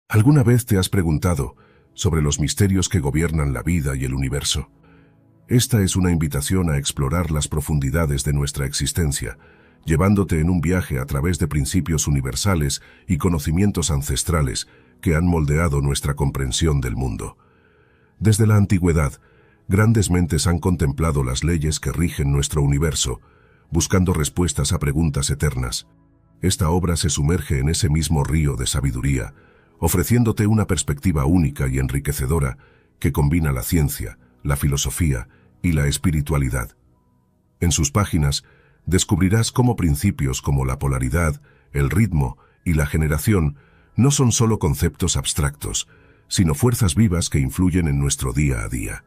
¿Alguna vez te has preguntado sobre los misterios que gobiernan la vida y el universo? Esta es una invitación a explorar las profundidades de nuestra existencia, llevándote en un viaje a través de principios universales y conocimientos ancestrales que han moldeado nuestra comprensión del mundo. Desde la antigüedad, grandes mentes han contemplado las leyes que rigen nuestro universo, buscando respuestas a preguntas eternas. Esta obra se sumerge en ese mismo río de sabiduría, ofreciéndote una perspectiva única y enriquecedora que combina la ciencia, la filosofía y la espiritualidad. En sus páginas descubrirás cómo principios como la polaridad, el ritmo y la generación no son solo conceptos abstractos, sino fuerzas vivas que influyen en nuestro día a día.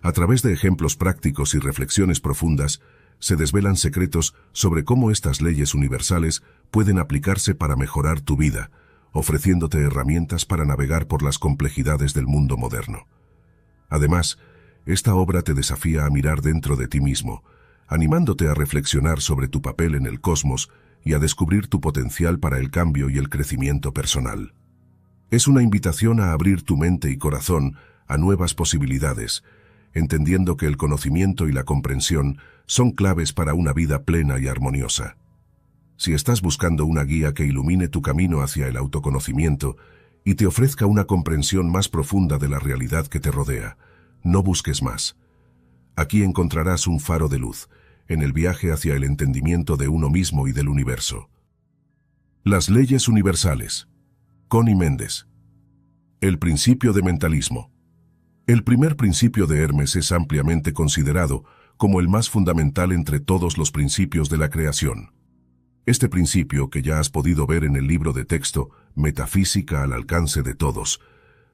A través de ejemplos prácticos y reflexiones profundas, se desvelan secretos sobre cómo estas leyes universales pueden aplicarse para mejorar tu vida, ofreciéndote herramientas para navegar por las complejidades del mundo moderno. Además, esta obra te desafía a mirar dentro de ti mismo, animándote a reflexionar sobre tu papel en el cosmos y a descubrir tu potencial para el cambio y el crecimiento personal. Es una invitación a abrir tu mente y corazón a nuevas posibilidades, entendiendo que el conocimiento y la comprensión son claves para una vida plena y armoniosa. Si estás buscando una guía que ilumine tu camino hacia el autoconocimiento y te ofrezca una comprensión más profunda de la realidad que te rodea, no busques más. Aquí encontrarás un faro de luz en el viaje hacia el entendimiento de uno mismo y del universo. Las leyes universales. Connie Méndez. El principio de mentalismo. El primer principio de Hermes es ampliamente considerado como el más fundamental entre todos los principios de la creación. Este principio, que ya has podido ver en el libro de texto Metafísica al alcance de todos,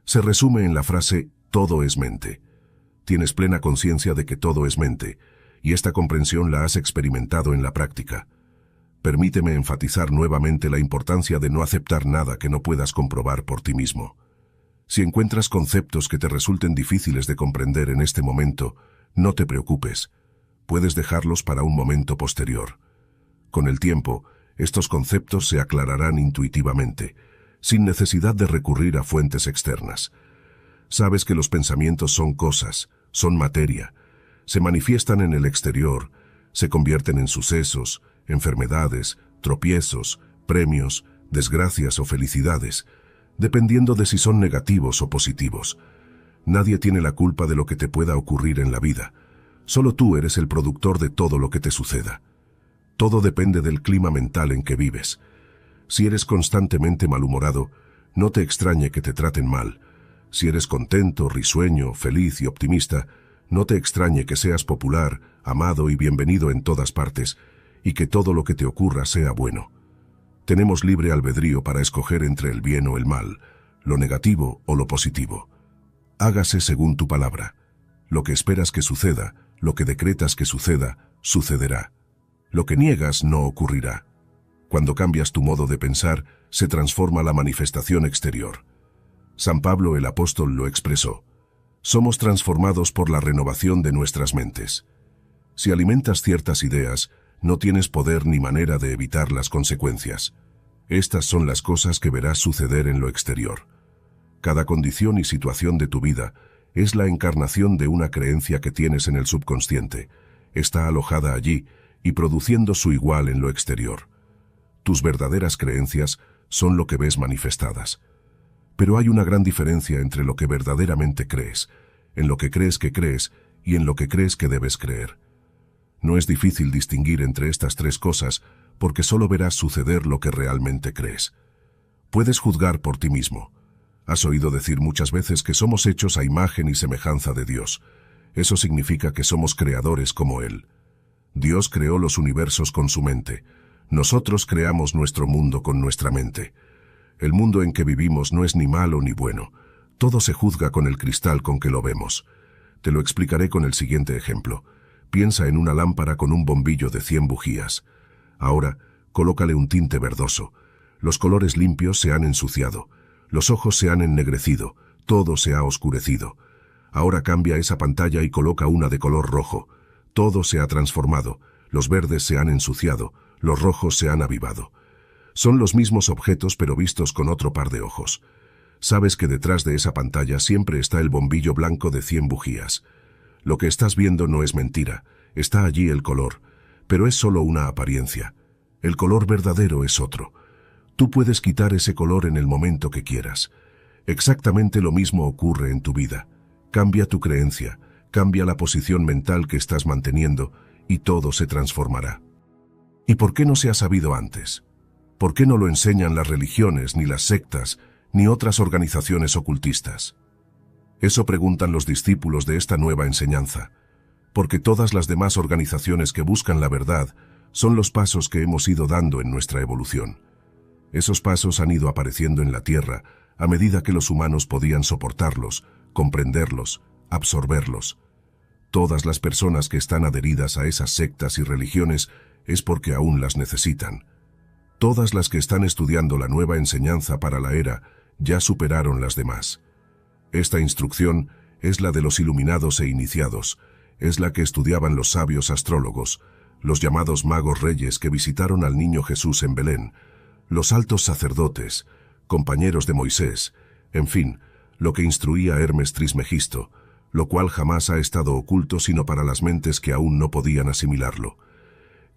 se resume en la frase «todo es mente». Tienes plena conciencia de que todo es mente, y esta comprensión la has experimentado en la práctica. Permíteme enfatizar nuevamente la importancia de no aceptar nada que no puedas comprobar por ti mismo. Si encuentras conceptos que te resulten difíciles de comprender en este momento, no te preocupes. Puedes dejarlos para un momento posterior. Con el tiempo, estos conceptos se aclararán intuitivamente, sin necesidad de recurrir a fuentes externas. Sabes que los pensamientos son cosas, son materia, se manifiestan en el exterior, se convierten en sucesos, enfermedades, tropiezos, premios, desgracias o felicidades, dependiendo de si son negativos o positivos. Nadie tiene la culpa de lo que te pueda ocurrir en la vida. Solo tú eres el productor de todo lo que te suceda. Todo depende del clima mental en que vives. Si eres constantemente malhumorado, no te extrañe que te traten mal. Si eres contento, risueño, feliz y optimista, no te extrañe que seas popular, amado y bienvenido en todas partes, y que todo lo que te ocurra sea bueno. Tenemos libre albedrío para escoger entre el bien o el mal, lo negativo o lo positivo. Hágase según tu palabra. Lo que esperas que suceda, lo que decretas que suceda, sucederá. Lo que niegas no ocurrirá. Cuando cambias tu modo de pensar, se transforma la manifestación exterior. San Pablo el apóstol lo expresó. Somos transformados por la renovación de nuestras mentes. Si alimentas ciertas ideas, no tienes poder ni manera de evitar las consecuencias. Estas son las cosas que verás suceder en lo exterior. Cada condición y situación de tu vida es la encarnación de una creencia que tienes en el subconsciente. Está alojada allí y produciendo su igual en lo exterior. Tus verdaderas creencias son lo que ves manifestadas. Pero hay una gran diferencia entre lo que verdaderamente crees, en lo que crees y en lo que crees que debes creer. No es difícil distinguir entre estas tres cosas porque solo verás suceder lo que realmente crees. Puedes juzgar por ti mismo. Has oído decir muchas veces que somos hechos a imagen y semejanza de Dios. Eso significa que somos creadores como Él. Dios creó los universos con su mente. Nosotros creamos nuestro mundo con nuestra mente. El mundo en que vivimos no es ni malo ni bueno. Todo se juzga con el cristal con que lo vemos. Te lo explicaré con el siguiente ejemplo. Piensa en una lámpara con un bombillo de 100 bujías. Ahora, colócale un tinte verdoso. Los colores limpios se han ensuciado. Los ojos se han ennegrecido. Todo se ha oscurecido. Ahora cambia esa pantalla y coloca una de color rojo. Todo se ha transformado. Los verdes se han ensuciado. Los rojos se han avivado. Son los mismos objetos pero vistos con otro par de ojos. sabes que detrás de esa pantalla siempre está el bombillo blanco de 100 bujías. Lo que estás viendo no es mentira, está allí el color, pero es solo una apariencia. El color verdadero es otro. Tú puedes quitar ese color en el momento que quieras. Exactamente lo mismo ocurre en tu vida. Cambia tu creencia, cambia la posición mental que estás manteniendo y todo se transformará. ¿Y por qué no se ha sabido antes? ¿Por qué no lo enseñan las religiones, ni las sectas, ni otras organizaciones ocultistas? Eso preguntan los discípulos de esta nueva enseñanza, porque todas las demás organizaciones que buscan la verdad son los pasos que hemos ido dando en nuestra evolución. Esos pasos han ido apareciendo en la Tierra a medida que los humanos podían soportarlos, comprenderlos, absorberlos. Todas las personas que están adheridas a esas sectas y religiones es porque aún las necesitan. Todas las que están estudiando la nueva enseñanza para la era ya superaron las demás. Esta instrucción es la de los iluminados e iniciados, es la que estudiaban los sabios astrólogos, los llamados magos reyes que visitaron al niño Jesús en Belén, los altos sacerdotes, compañeros de Moisés, en fin, lo que instruía Hermes Trismegisto, lo cual jamás ha estado oculto sino para las mentes que aún no podían asimilarlo.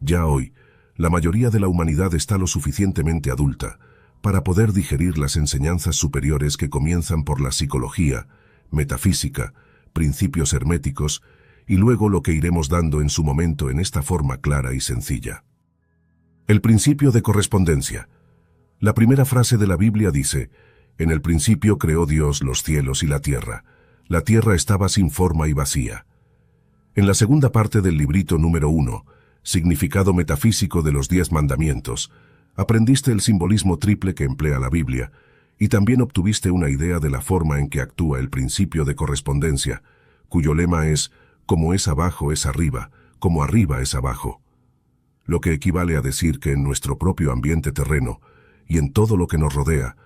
Ya hoy, la mayoría de la humanidad está lo suficientemente adulta para poder digerir las enseñanzas superiores que comienzan por la psicología, metafísica, principios herméticos y luego lo que iremos dando en su momento en esta forma clara y sencilla. El principio de correspondencia. La primera frase de la Biblia dice: «En el principio creó Dios los cielos y la tierra. La tierra estaba sin forma y vacía». En la segunda parte del librito número 1, Significado metafísico de los 10 mandamientos, aprendiste el simbolismo triple que emplea la Biblia y también obtuviste una idea de la forma en que actúa el principio de correspondencia, cuyo lema es «como es abajo es arriba, como arriba es abajo», lo que equivale a decir que en nuestro propio ambiente terreno y en todo lo que nos rodea,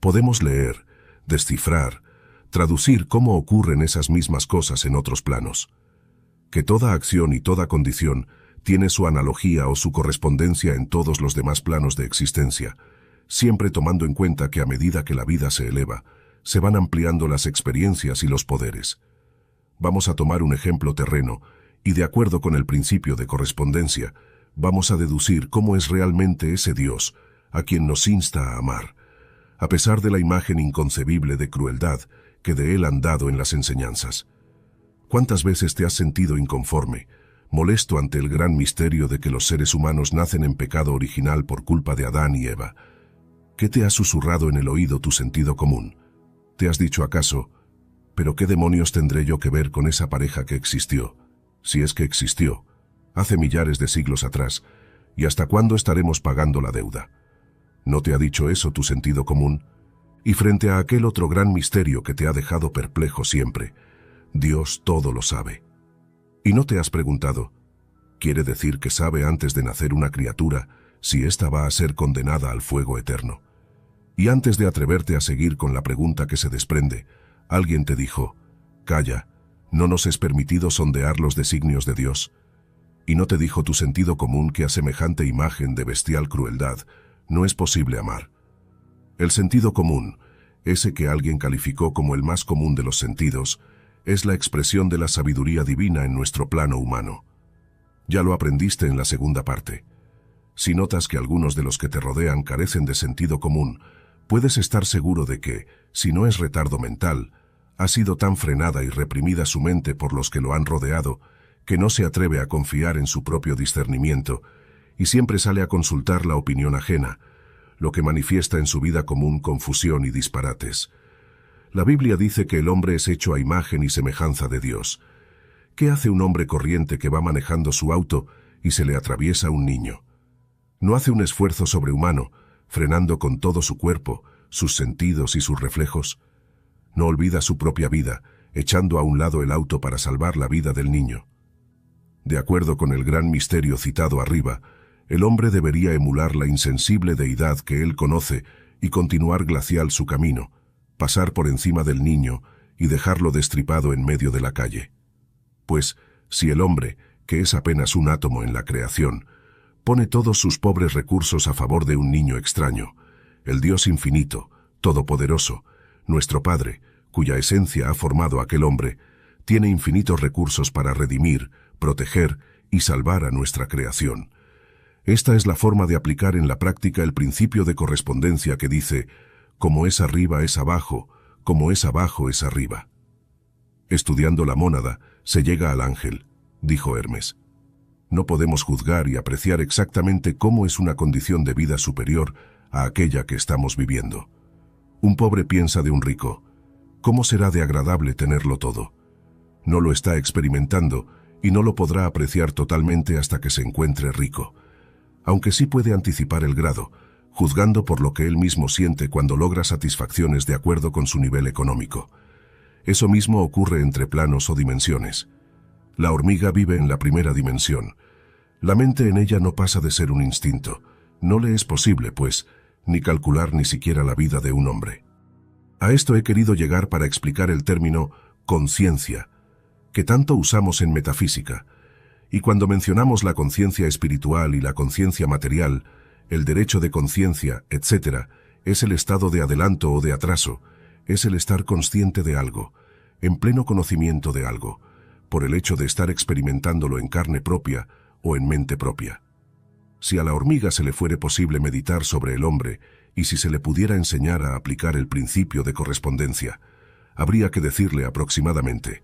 podemos leer, descifrar, traducir cómo ocurren esas mismas cosas en otros planos. Que toda acción y toda condición tiene su analogía o su correspondencia en todos los demás planos de existencia, siempre tomando en cuenta que a medida que la vida se eleva, se van ampliando las experiencias y los poderes. Vamos a tomar un ejemplo terreno y, de acuerdo con el principio de correspondencia, vamos a deducir cómo es realmente ese Dios a quien nos insta a amar, a pesar de la imagen inconcebible de crueldad que de Él han dado en las enseñanzas. ¿Cuántas veces te has sentido inconforme, molesto ante el gran misterio de que los seres humanos nacen en pecado original por culpa de Adán y Eva? ¿Qué te ha susurrado en el oído tu sentido común? ¿Te has dicho acaso, pero qué demonios tendré yo que ver con esa pareja que existió, si es que existió, hace millares de siglos atrás, y hasta cuándo estaremos pagando la deuda? ¿No te ha dicho eso tu sentido común? Y frente a aquel otro gran misterio que te ha dejado perplejo siempre, Dios todo lo sabe. ¿Y no te has preguntado, quiere decir que sabe antes de nacer una criatura si ésta va a ser condenada al fuego eterno? Y antes de atreverte a seguir con la pregunta que se desprende, alguien te dijo, calla, no nos es permitido sondear los designios de Dios. Y no te dijo tu sentido común que a semejante imagen de bestial crueldad no es posible amar. El sentido común, ese que alguien calificó como el más común de los sentidos, es la expresión de la sabiduría divina en nuestro plano humano. Ya lo aprendiste en la segunda parte. Si notas que algunos de los que te rodean carecen de sentido común, puedes estar seguro de que, si no es retardo mental, ha sido tan frenada y reprimida su mente por los que lo han rodeado, que no se atreve a confiar en su propio discernimiento y siempre sale a consultar la opinión ajena, lo que manifiesta en su vida común confusión y disparates. La Biblia dice que el hombre es hecho a imagen y semejanza de Dios. ¿Qué hace un hombre corriente que va manejando su auto y se le atraviesa un niño? No hace un esfuerzo sobrehumano, frenando con todo su cuerpo, sus sentidos y sus reflejos. No olvida su propia vida, echando a un lado el auto para salvar la vida del niño. De acuerdo con el gran misterio citado arriba, el hombre debería emular la insensible deidad que él conoce y continuar glacial su camino, pasar por encima del niño y dejarlo destripado en medio de la calle. Pues, si el hombre, que es apenas un átomo en la creación, pone todos sus pobres recursos a favor de un niño extraño, el Dios infinito, todopoderoso, Nuestro Padre, cuya esencia ha formado aquel hombre, tiene infinitos recursos para redimir, proteger y salvar a nuestra creación. Esta es la forma de aplicar en la práctica el principio de correspondencia que dice, como es arriba es abajo, como es abajo es arriba. Estudiando la mónada, se llega al ángel, dijo Hermes. No podemos juzgar y apreciar exactamente cómo es una condición de vida superior a aquella que estamos viviendo. Un pobre piensa de un rico, ¿cómo será de agradable tenerlo todo? No lo está experimentando y no lo podrá apreciar totalmente hasta que se encuentre rico. Aunque sí puede anticipar el grado, juzgando por lo que él mismo siente cuando logra satisfacciones de acuerdo con su nivel económico. Eso mismo ocurre entre planos o dimensiones. La hormiga vive en la primera dimensión. La mente en ella no pasa de ser un instinto. No le es posible, pues, ni calcular ni siquiera la vida de un hombre. A esto he querido llegar para explicar el término conciencia, que tanto usamos en metafísica. Y cuando mencionamos la conciencia espiritual y la conciencia material, el derecho de conciencia, etc., es el estado de adelanto o de atraso, es el estar consciente de algo, en pleno conocimiento de algo, por el hecho de estar experimentándolo en carne propia o en mente propia. Si a la hormiga se le fuere posible meditar sobre el hombre y si se le pudiera enseñar a aplicar el principio de correspondencia, habría que decirle aproximadamente,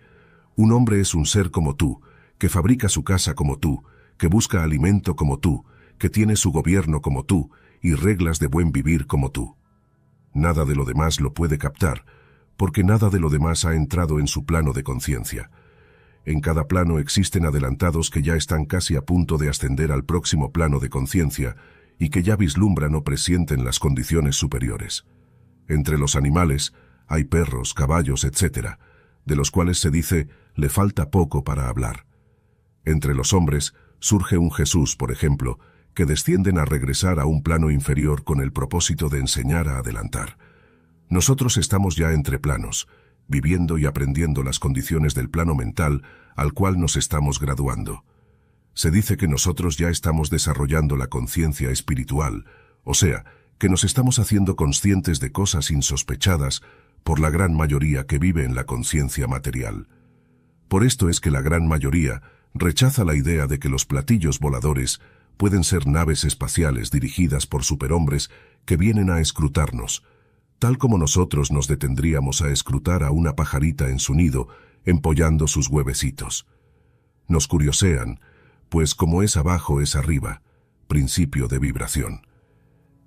un hombre es un ser como tú, que fabrica su casa como tú, que busca alimento como tú, que tiene su gobierno como tú y reglas de buen vivir como tú. Nada de lo demás lo puede captar, porque nada de lo demás ha entrado en su plano de conciencia. En cada plano existen adelantados que ya están casi a punto de ascender al próximo plano de conciencia y que ya vislumbran o presienten las condiciones superiores. Entre los animales hay perros, caballos, etc., de los cuales se dice, le falta poco para hablar. Entre los hombres surge un Jesús, por ejemplo, que descienden a regresar a un plano inferior con el propósito de enseñar a adelantar. Nosotros estamos ya entre planos, viviendo y aprendiendo las condiciones del plano mental al cual nos estamos graduando. Se dice que nosotros ya estamos desarrollando la conciencia espiritual, o sea, que nos estamos haciendo conscientes de cosas insospechadas por la gran mayoría que vive en la conciencia material. Por esto es que la gran mayoría rechaza la idea de que los platillos voladores pueden ser naves espaciales dirigidas por superhombres que vienen a escrutarnos, tal como nosotros nos detendríamos a escrutar a una pajarita en su nido, empollando sus huevecitos. Nos curiosean, pues como es abajo es arriba, principio de vibración.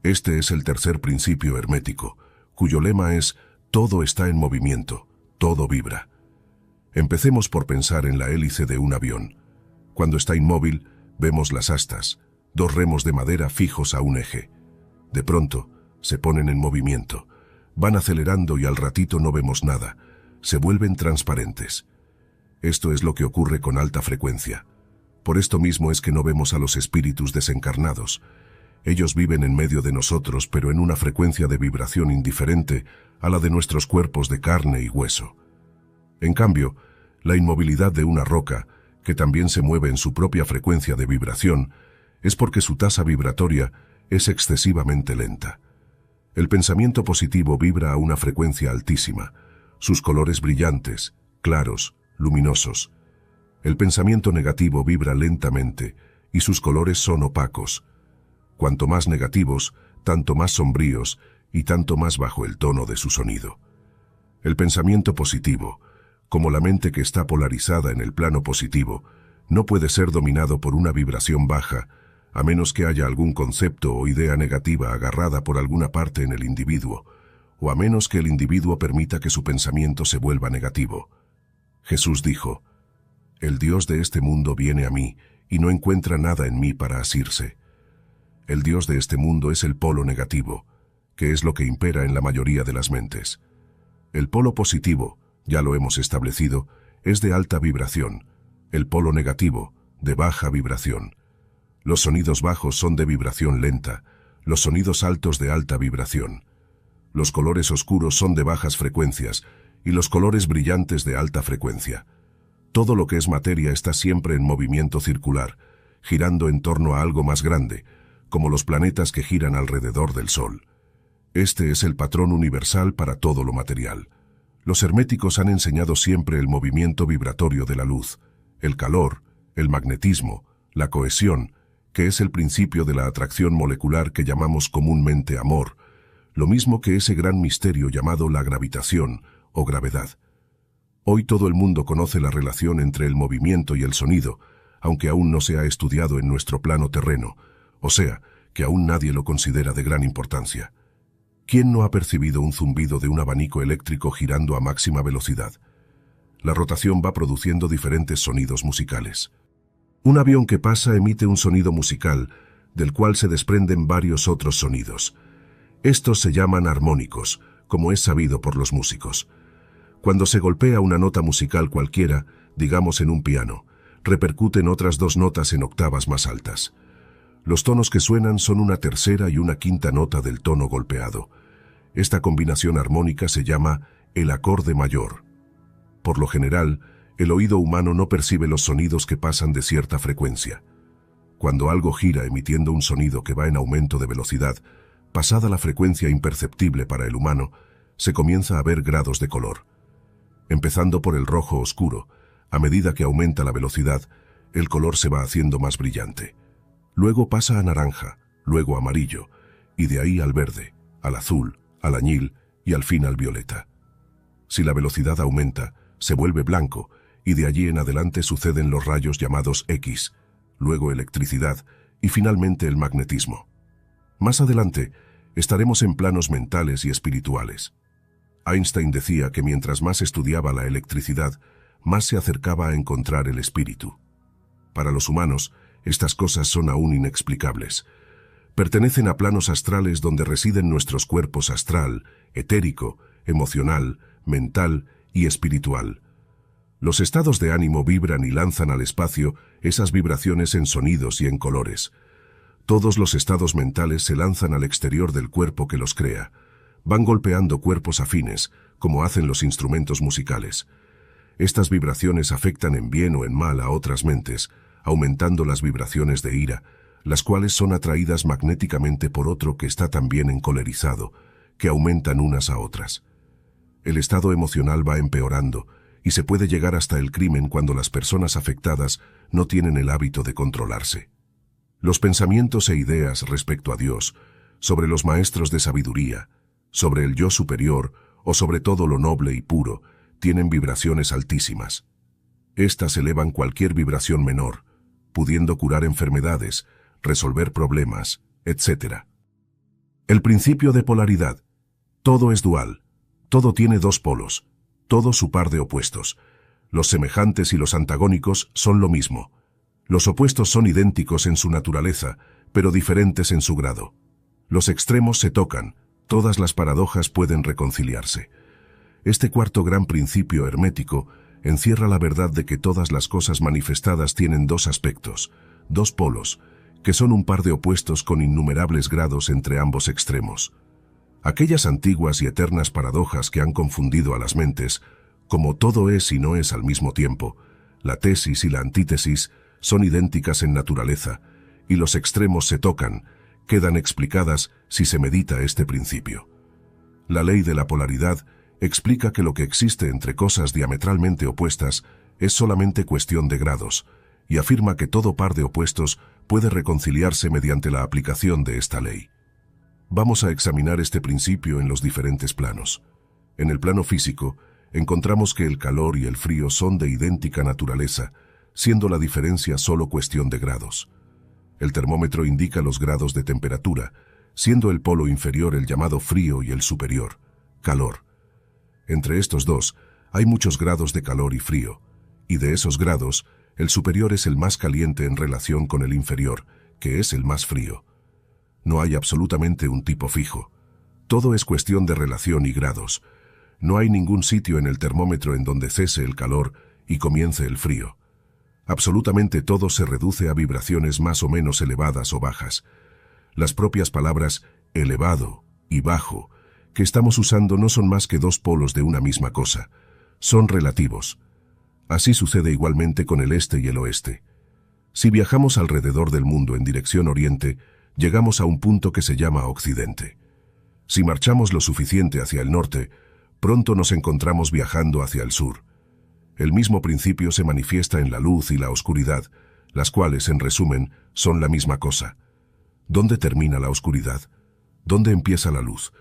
Este es el tercer principio hermético, cuyo lema es todo está en movimiento, todo vibra. Empecemos por pensar en la hélice de un avión. Cuando está inmóvil, vemos las astas, dos remos de madera fijos a un eje. De pronto, se ponen en movimiento. Van acelerando y al ratito no vemos nada. Se vuelven transparentes. Esto es lo que ocurre con alta frecuencia. Por esto mismo es que no vemos a los espíritus desencarnados. Ellos viven en medio de nosotros, pero en una frecuencia de vibración indiferente a la de nuestros cuerpos de carne y hueso. En cambio, la inmovilidad de una roca, que también se mueve en su propia frecuencia de vibración, es porque su tasa vibratoria es excesivamente lenta. El pensamiento positivo vibra a una frecuencia altísima, sus colores brillantes, claros, luminosos. El pensamiento negativo vibra lentamente y sus colores son opacos. Cuanto más negativos, tanto más sombríos y tanto más bajo el tono de su sonido. El pensamiento positivo, como la mente que está polarizada en el plano positivo, no puede ser dominado por una vibración baja, a menos que haya algún concepto o idea negativa agarrada por alguna parte en el individuo, o a menos que el individuo permita que su pensamiento se vuelva negativo. Jesús dijo, «El Dios de este mundo viene a mí y no encuentra nada en mí para asirse». El Dios de este mundo es el polo negativo, que es lo que impera en la mayoría de las mentes. El polo positivo, ya lo hemos establecido, es de alta vibración, el polo negativo, de baja vibración. Los sonidos bajos son de vibración lenta, los sonidos altos de alta vibración. Los colores oscuros son de bajas frecuencias y los colores brillantes de alta frecuencia. Todo lo que es materia está siempre en movimiento circular, girando en torno a algo más grande, como los planetas que giran alrededor del Sol. Este es el patrón universal para todo lo material. Los herméticos han enseñado siempre el movimiento vibratorio de la luz, el calor, el magnetismo, la cohesión, que es el principio de la atracción molecular que llamamos comúnmente amor, lo mismo que ese gran misterio llamado la gravitación o gravedad. Hoy todo el mundo conoce la relación entre el movimiento y el sonido, aunque aún no se ha estudiado en nuestro plano terreno, o sea, que aún nadie lo considera de gran importancia. ¿Quién no ha percibido un zumbido de un abanico eléctrico girando a máxima velocidad? La rotación va produciendo diferentes sonidos musicales. Un avión que pasa emite un sonido musical, del cual se desprenden varios otros sonidos. Estos se llaman armónicos, como es sabido por los músicos. Cuando se golpea una nota musical cualquiera, digamos en un piano, repercuten otras dos notas en octavas más altas. Los tonos que suenan son una tercera y una quinta nota del tono golpeado. Esta combinación armónica se llama el acorde mayor. Por lo general, el oído humano no percibe los sonidos que pasan de cierta frecuencia. Cuando algo gira emitiendo un sonido que va en aumento de velocidad, pasada la frecuencia imperceptible para el humano, se comienza a ver grados de color. Empezando por el rojo oscuro, a medida que aumenta la velocidad, el color se va haciendo más brillante. Luego pasa a naranja, luego amarillo, y de ahí al verde, al azul, al añil y al fin al violeta. Si la velocidad aumenta, se vuelve blanco, y de allí en adelante suceden los rayos llamados X, luego electricidad y finalmente el magnetismo. Más adelante, estaremos en planos mentales y espirituales. Einstein decía que mientras más estudiaba la electricidad, más se acercaba a encontrar el espíritu. Para los humanos, estas cosas son aún inexplicables. Pertenecen a planos astrales donde residen nuestros cuerpos astral, etérico, emocional, mental y espiritual. Los estados de ánimo vibran y lanzan al espacio esas vibraciones en sonidos y en colores. Todos los estados mentales se lanzan al exterior del cuerpo que los crea. Van golpeando cuerpos afines, como hacen los instrumentos musicales. Estas vibraciones afectan en bien o en mal a otras mentes, aumentando las vibraciones de ira, las cuales son atraídas magnéticamente por otro que está también encolerizado, que aumentan unas a otras. El estado emocional va empeorando, y se puede llegar hasta el crimen cuando las personas afectadas no tienen el hábito de controlarse. Los pensamientos e ideas respecto a Dios, sobre los maestros de sabiduría, sobre el yo superior o sobre todo lo noble y puro, tienen vibraciones altísimas. Estas elevan cualquier vibración menor, pudiendo curar enfermedades, resolver problemas, etc. El principio de polaridad. Todo es dual. Todo tiene dos polos. Todo su par de opuestos. Los semejantes y los antagónicos son lo mismo. Los opuestos son idénticos en su naturaleza, pero diferentes en su grado. Los extremos se tocan, todas las paradojas pueden reconciliarse. Este cuarto gran principio hermético encierra la verdad de que todas las cosas manifestadas tienen dos aspectos, dos polos, que son un par de opuestos con innumerables grados entre ambos extremos. Aquellas antiguas y eternas paradojas que han confundido a las mentes, como todo es y no es al mismo tiempo, la tesis y la antítesis son idénticas en naturaleza, y los extremos se tocan, quedan explicadas si se medita este principio. La ley de la polaridad explica que lo que existe entre cosas diametralmente opuestas es solamente cuestión de grados, y afirma que todo par de opuestos puede reconciliarse mediante la aplicación de esta ley. Vamos a examinar este principio en los diferentes planos. En el plano físico, encontramos que el calor y el frío son de idéntica naturaleza, siendo la diferencia solo cuestión de grados. El termómetro indica los grados de temperatura, siendo el polo inferior el llamado frío y el superior, calor. Entre estos dos, hay muchos grados de calor y frío, y de esos grados, el superior es el más caliente en relación con el inferior, que es el más frío. No hay absolutamente un tipo fijo. Todo es cuestión de relación y grados. No hay ningún sitio en el termómetro en donde cese el calor y comience el frío. Absolutamente todo se reduce a vibraciones más o menos elevadas o bajas. Las propias palabras elevado y bajo que estamos usando no son más que dos polos de una misma cosa. Son relativos. Así sucede igualmente con el este y el oeste. Si viajamos alrededor del mundo en dirección oriente, llegamos a un punto que se llama occidente. Si marchamos lo suficiente hacia el norte, pronto nos encontramos viajando hacia el sur. El mismo principio se manifiesta en la luz y la oscuridad, las cuales, en resumen, son la misma cosa. ¿Dónde termina la oscuridad? ¿Dónde empieza la luz?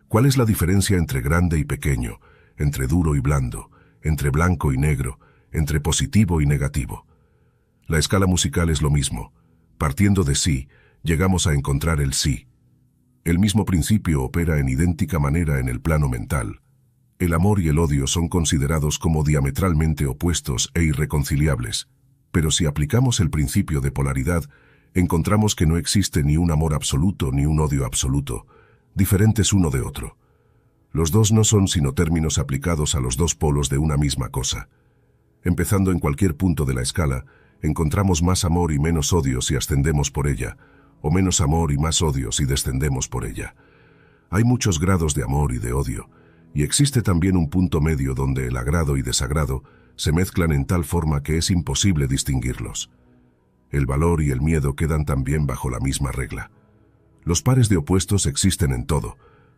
¿Cuál es la diferencia entre grande y pequeño, entre duro y blando, entre blanco y negro, entre positivo y negativo? La escala musical es lo mismo. Partiendo de sí, llegamos a encontrar el sí. El mismo principio opera en idéntica manera en el plano mental. El amor y el odio son considerados como diametralmente opuestos e irreconciliables, pero si aplicamos el principio de polaridad, encontramos que no existe ni un amor absoluto ni un odio absoluto, diferentes uno de otro. Los dos no son sino términos aplicados a los dos polos de una misma cosa. Empezando en cualquier punto de la escala, encontramos más amor y menos odio si ascendemos por ella, o menos amor y más odio si descendemos por ella. Hay muchos grados de amor y de odio, y existe también un punto medio donde el agrado y desagrado se mezclan en tal forma que es imposible distinguirlos. El valor y el miedo quedan también bajo la misma regla. Los pares de opuestos existen en todo.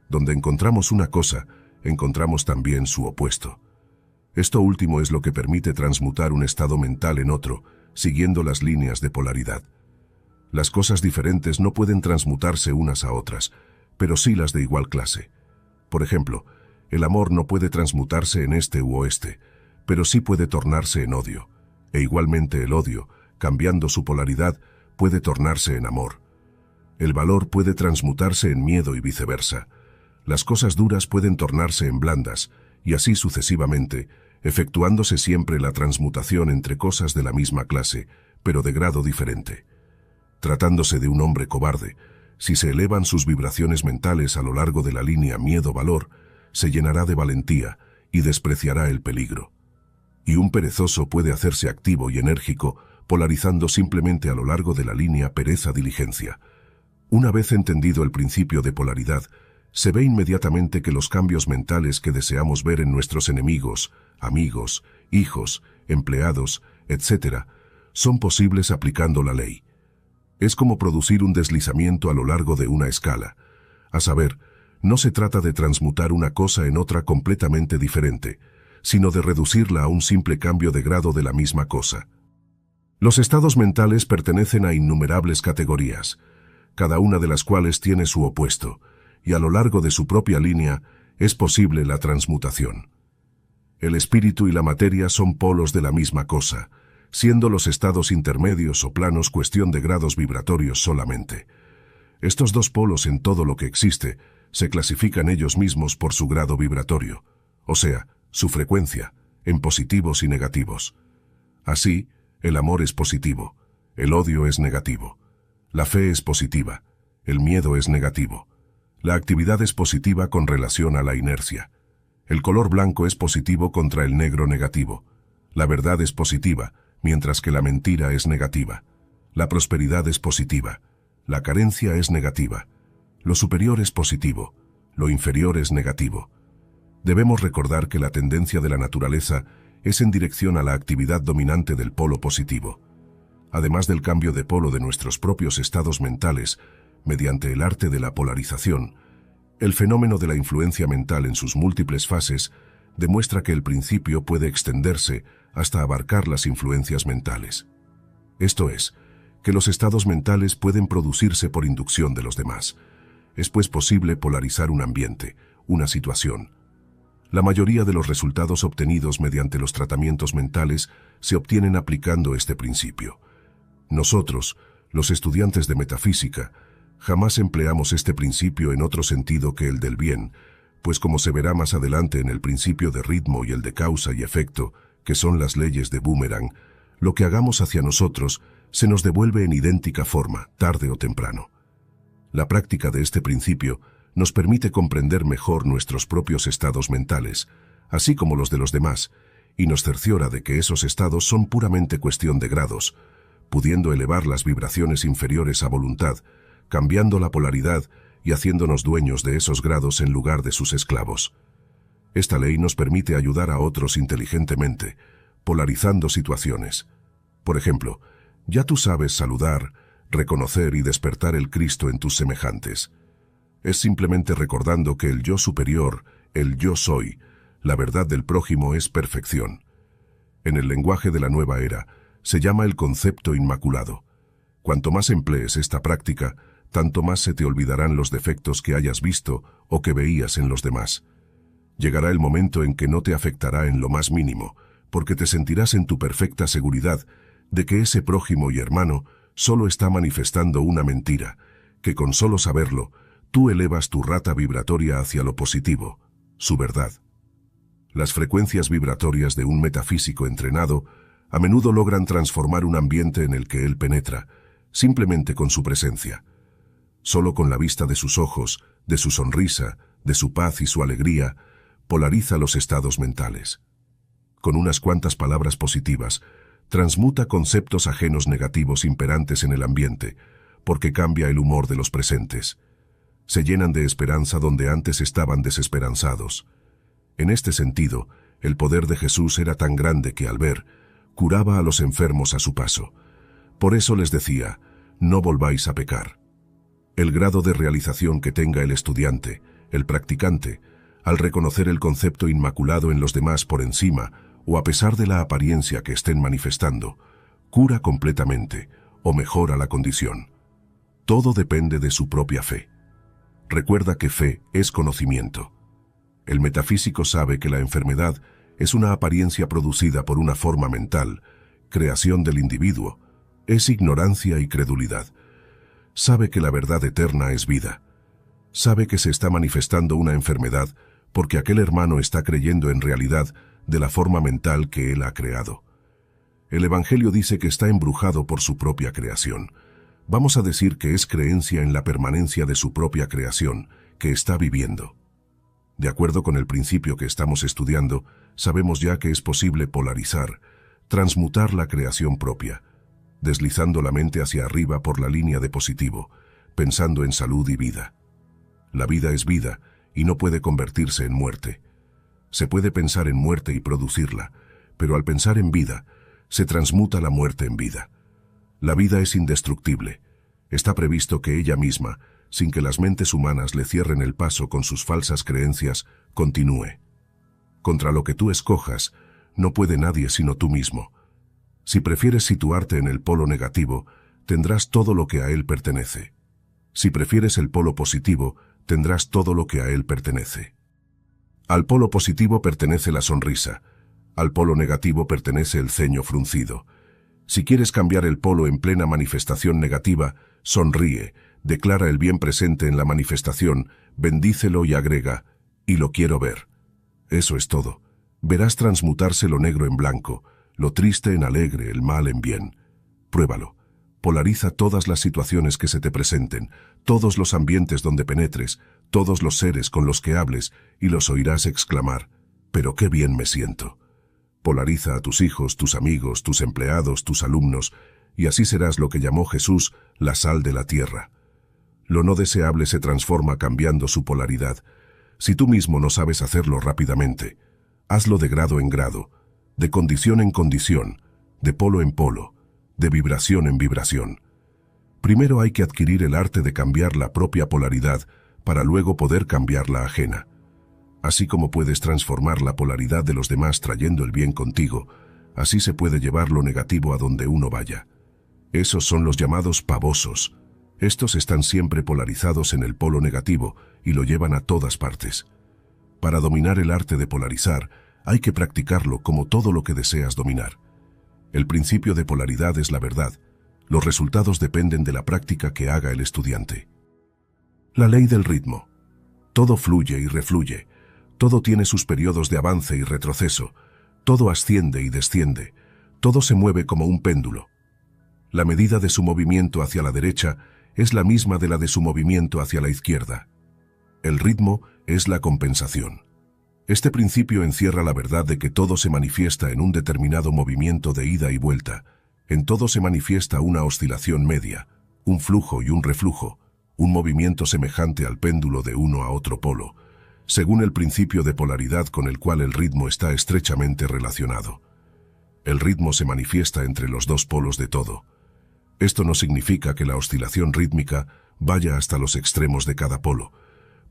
Donde encontramos una cosa, encontramos también su opuesto. Esto último es lo que permite transmutar un estado mental en otro, siguiendo las líneas de polaridad. Las cosas diferentes no pueden transmutarse unas a otras, pero sí las de igual clase. Por ejemplo, el amor no puede transmutarse en este u oeste, pero sí puede tornarse en odio, e igualmente el odio, cambiando su polaridad, puede tornarse en amor. El valor puede transmutarse en miedo y viceversa. Las cosas duras pueden tornarse en blandas, y así sucesivamente, efectuándose siempre la transmutación entre cosas de la misma clase, pero de grado diferente. Tratándose de un hombre cobarde, si se elevan sus vibraciones mentales a lo largo de la línea miedo-valor, se llenará de valentía y despreciará el peligro. Y un perezoso puede hacerse activo y enérgico, polarizando simplemente a lo largo de la línea pereza-diligencia. Una vez entendido el principio de polaridad, se ve inmediatamente que los cambios mentales que deseamos ver en nuestros enemigos, amigos, hijos, empleados, etc., son posibles aplicando la ley. Es como producir un deslizamiento a lo largo de una escala. A saber, no se trata de transmutar una cosa en otra completamente diferente, sino de reducirla a un simple cambio de grado de la misma cosa. Los estados mentales pertenecen a innumerables categorías, cada una de las cuales tiene su opuesto, y a lo largo de su propia línea es posible la transmutación. El espíritu y la materia son polos de la misma cosa, siendo los estados intermedios o planos cuestión de grados vibratorios solamente. Estos dos polos en todo lo que existe se clasifican ellos mismos por su grado vibratorio, o sea, su frecuencia, en positivos y negativos. Así, el amor es positivo, el odio es negativo, la fe es positiva, el miedo es negativo, la actividad es positiva con relación a la inercia, el color blanco es positivo contra el negro negativo, la verdad es positiva, mientras que la mentira es negativa, la prosperidad es positiva, la carencia es negativa, lo superior es positivo, lo inferior es negativo. Debemos recordar que la tendencia de la naturaleza es en dirección a la actividad dominante del polo positivo. Además del cambio de polo de nuestros propios estados mentales, mediante el arte de la polarización, el fenómeno de la influencia mental en sus múltiples fases demuestra que el principio puede extenderse hasta abarcar las influencias mentales. Esto es, que los estados mentales pueden producirse por inducción de los demás. Es pues posible polarizar un ambiente, una situación. La mayoría de los resultados obtenidos mediante los tratamientos mentales se obtienen aplicando este principio. Nosotros, los estudiantes de metafísica, jamás empleamos este principio en otro sentido que el del bien, pues como se verá más adelante en el principio de ritmo y el de causa y efecto, que son las leyes de Boomerang, lo que hagamos hacia nosotros se nos devuelve en idéntica forma, tarde o temprano. La práctica de este principio nos permite comprender mejor nuestros propios estados mentales, así como los de los demás, y nos cerciora de que esos estados son puramente cuestión de grados, pudiendo elevar las vibraciones inferiores a voluntad, cambiando la polaridad y haciéndonos dueños de esos grados en lugar de sus esclavos. Esta ley nos permite ayudar a otros inteligentemente, polarizando situaciones. Por ejemplo, ya tú sabes saludar, reconocer y despertar el Cristo en tus semejantes. Es simplemente recordando que el yo superior, el yo soy, la verdad del prójimo es perfección. En el lenguaje de la nueva era, se llama el concepto inmaculado. Cuanto más emplees esta práctica, tanto más se te olvidarán los defectos que hayas visto o que veías en los demás. Llegará el momento en que no te afectará en lo más mínimo, porque te sentirás en tu perfecta seguridad de que ese prójimo y hermano solo está manifestando una mentira, que con solo saberlo, tú elevas tu rata vibratoria hacia lo positivo, su verdad. Las frecuencias vibratorias de un metafísico entrenado a menudo logran transformar un ambiente en el que él penetra, simplemente con su presencia. Solo con la vista de sus ojos, de su sonrisa, de su paz y su alegría, polariza los estados mentales. Con unas cuantas palabras positivas, transmuta conceptos ajenos negativos imperantes en el ambiente, porque cambia el humor de los presentes. Se llenan de esperanza donde antes estaban desesperanzados. En este sentido, el poder de Jesús era tan grande que al ver, curaba a los enfermos a su paso. Por eso les decía, no volváis a pecar. El grado de realización que tenga el estudiante, el practicante, al reconocer el concepto inmaculado en los demás por encima o a pesar de la apariencia que estén manifestando, cura completamente o mejora la condición. Todo depende de su propia fe. Recuerda que fe es conocimiento. El metafísico sabe que la enfermedad es una apariencia producida por una forma mental, creación del individuo, es ignorancia y credulidad. Sabe que la verdad eterna es vida. Sabe que se está manifestando una enfermedad porque aquel hermano está creyendo en realidad de la forma mental que él ha creado. El Evangelio dice que está embrujado por su propia creación. Vamos a decir que es creencia en la permanencia de su propia creación, que está viviendo. De acuerdo con el principio que estamos estudiando, sabemos ya que es posible polarizar, transmutar la creación propia, deslizando la mente hacia arriba por la línea de positivo, pensando en salud y vida. La vida es vida y no puede convertirse en muerte. Se puede pensar en muerte y producirla, pero al pensar en vida, se transmuta la muerte en vida. La vida es indestructible. Está previsto que ella misma, sin que las mentes humanas le cierren el paso con sus falsas creencias, continúe. Contra lo que tú escojas, no puede nadie sino tú mismo. Si prefieres situarte en el polo negativo, tendrás todo lo que a él pertenece. Si prefieres el polo positivo, tendrás todo lo que a él pertenece. Al polo positivo pertenece la sonrisa, al polo negativo pertenece el ceño fruncido. Si quieres cambiar el polo en plena manifestación negativa, sonríe, declara el bien presente en la manifestación, bendícelo y agrega, y lo quiero ver. Eso es todo. Verás transmutarse lo negro en blanco, lo triste en alegre, el mal en bien. Pruébalo. Polariza todas las situaciones que se te presenten, todos los ambientes donde penetres, todos los seres con los que hables, y los oirás exclamar, «¡Pero qué bien me siento!». Polariza a tus hijos, tus amigos, tus empleados, tus alumnos, y así serás lo que llamó Jesús la sal de la tierra. Lo no deseable se transforma cambiando su polaridad. Si tú mismo no sabes hacerlo rápidamente, hazlo de grado en grado, de condición en condición, de polo en polo, de vibración en vibración. Primero hay que adquirir el arte de cambiar la propia polaridad para luego poder cambiar la ajena. Así como puedes transformar la polaridad de los demás trayendo el bien contigo, así se puede llevar lo negativo a donde uno vaya. Esos son los llamados pavosos. Estos están siempre polarizados en el polo negativo y lo llevan a todas partes. Para dominar el arte de polarizar, hay que practicarlo como todo lo que deseas dominar. El principio de polaridad es la verdad. Los resultados dependen de la práctica que haga el estudiante. La ley del ritmo. Todo fluye y refluye. Todo tiene sus periodos de avance y retroceso. Todo asciende y desciende. Todo se mueve como un péndulo. La medida de su movimiento hacia la derecha es la misma de la de su movimiento hacia la izquierda. El ritmo es la compensación. Este principio encierra la verdad de que todo se manifiesta en un determinado movimiento de ida y vuelta. En todo se manifiesta una oscilación media, un flujo y un reflujo, un movimiento semejante al péndulo de uno a otro polo, según el principio de polaridad con el cual el ritmo está estrechamente relacionado. El ritmo se manifiesta entre los dos polos de todo. Esto no significa que la oscilación rítmica vaya hasta los extremos de cada polo,